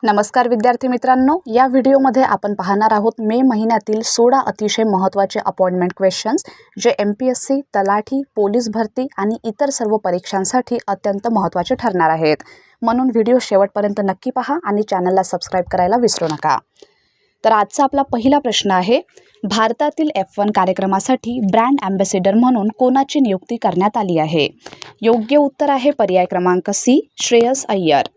नमस्कार विद्यार्थी मित्रांनो, या व्हिडिओमध्ये आपण पाहणार आहोत मे महिन्यातील 16 अतिशय महत्त्वाचे अपॉइंटमेंट क्वेश्चन्स जे MPSC, तलाठी, पोलीस भरती आणि इतर सर्व परीक्षांसाठी अत्यंत महत्त्वाचे ठरणार आहेत. म्हणून व्हिडिओ शेवटपर्यंत नक्की पहा आणि चॅनलला सबस्क्राइब करायला विसरू नका. तर आजचा आपला पहिला प्रश्न आहे, भारतातील F1 कार्यक्रमासाठी ब्रँड ॲम्बॅसेडर म्हणून कोणाची नियुक्ती करण्यात आली आहे? योग्य उत्तर आहे पर्याय क्रमांक C, श्रेयस अय्यर.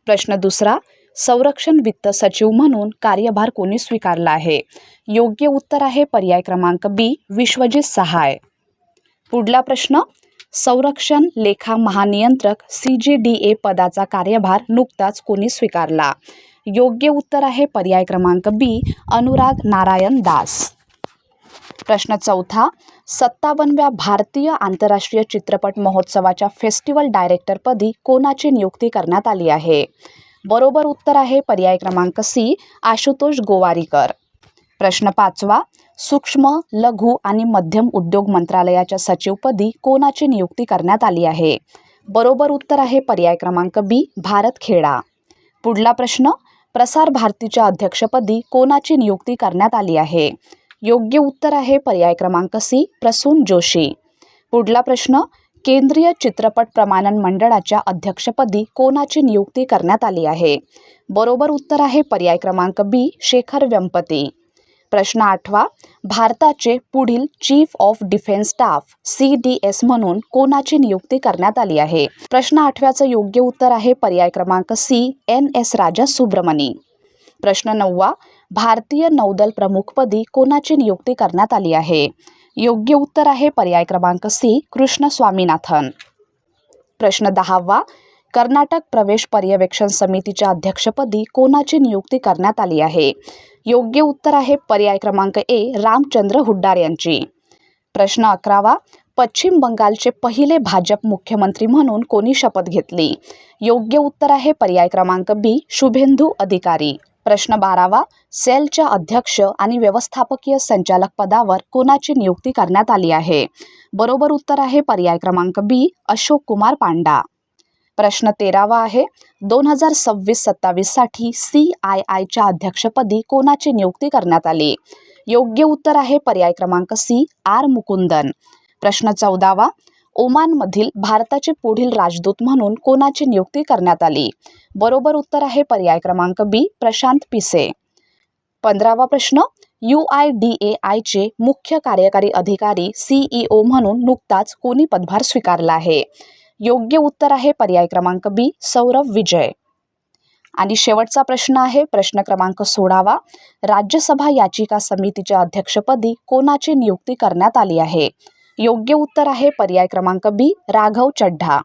प्रश्न दुसरा, संरक्षण वित्त सचिव म्हणून कार्यभार कोणी स्वीकारला आहे? योग्य उत्तर आहे पर्याय क्रमांक B, विश्वजित सहाय. पुढला प्रश्न, संरक्षण लेखा महानियंत्रक CGDA पदाचा कार्यभार नुकताच कोणी स्वीकारला? योग्य उत्तर आहे पर्याय क्रमांक B, अनुराग नारायण दास. प्रश्न चौथा, 57व्या भारतीय आंतरराष्ट्रीय चित्रपट महोत्सवाच्या फेस्टिवल डायरेक्टरपदी कोणाची नियुक्ती करण्यात आली आहे? बरोबर उत्तर आहे पर्याय क्रमांक C, आशुतोष गोवारीकर. प्रश्न पाचवा, सूक्ष्म, लघु आणि मध्यम उद्योग मंत्रालयाच्या सचिवपदी कोणाची नियुक्ती करण्यात आली आहे? बरोबर उत्तर आहे पर्याय क्रमांक B, भारत खेडा. पुढला प्रश्न, प्रसार भारतीच्या अध्यक्षपदी कोणाची नियुक्ती करण्यात आली आहे? योग्य उत्तर आहे पर्याय क्रमांक C, प्रसून जोशी. पुढला प्रश्न, केंद्रीय चित्रपट प्रमाणन मंडळाच्या अध्यक्षपदी कोणाची नियुक्ती करण्यात आली आहे? बरोबर उत्तर आहे पर्याय क्रमांक B, शेखर वेंपती. प्रश्न आठवा, भारताचे पुढील chief of defence staff CDS म्हणून कोणाची नियुक्ती करण्यात आली आहे? प्रश्न आठव्याचं योग्य उत्तर आहे पर्याय क्रमांक C, NS राजा सुब्रमणी. प्रश्न नववा, भारतीय नौदल प्रमुखपदी कोणाची नियुक्ती करण्यात आली आहे? योग्य उत्तर आहे पर्याय क्रमांक C, कृष्ण स्वामीनाथन. प्रश्न दहावा, कर्नाटक प्रवेश पर्यवेक्षण समितीच्या अध्यक्षपदी कोणाची नियुक्ती करण्यात आली आहे? योग्य उत्तर आहे पर्याय क्रमांक A, रामचंद्र हुड्डार यांची. प्रश्न अकरावा, पश्चिम बंगालचे पहिले भाजप मुख्यमंत्री म्हणून कोणी शपथ घेतली? योग्य उत्तर आहे पर्याय क्रमांक B, शुभेंदू अधिकारी. प्रश्न बारावा, सेलच्या अध्यक्ष आणि व्यवस्थापकीय संचालक पदावर कोणाची नियुक्ती करण्यात आली आहे? बरोबर उत्तर आहे पर्याय क्रमांक B, अशोक कुमार पांडा. प्रश्न तेरावा आहे, 2026-27 साठी CIIच्या अध्यक्षपदी कोणाची नियुक्ती करण्यात आली? योग्य उत्तर आहे पर्याय क्रमांक C, R मुकुंदन. प्रश्न चौदावा, ओमानमधील भारताचे पुढील राजदूत म्हणून कोणाची नियुक्ती करण्यात आली? बरोबर उत्तर आहे पर्याय क्रमांक B, प्रशांत पिसे. 15वा प्रश्न, UIDAIचे मुख्य कार्यकारी अधिकारी CEO म्हणून नुकताच कोणी पदभार स्वीकारला आहे? योग्य उत्तर आहे पर्याय क्रमांक B, सौरभ विजय. आणि शेवटचा प्रश्न आहे प्रश्न क्रमांक 16वा, राज्यसभा याचिका समितीच्या अध्यक्षपदी कोणाची नियुक्ती करण्यात आली आहे? योग्य उत्तर आहे पर्याय क्रमांक B, राघव चड्ढा.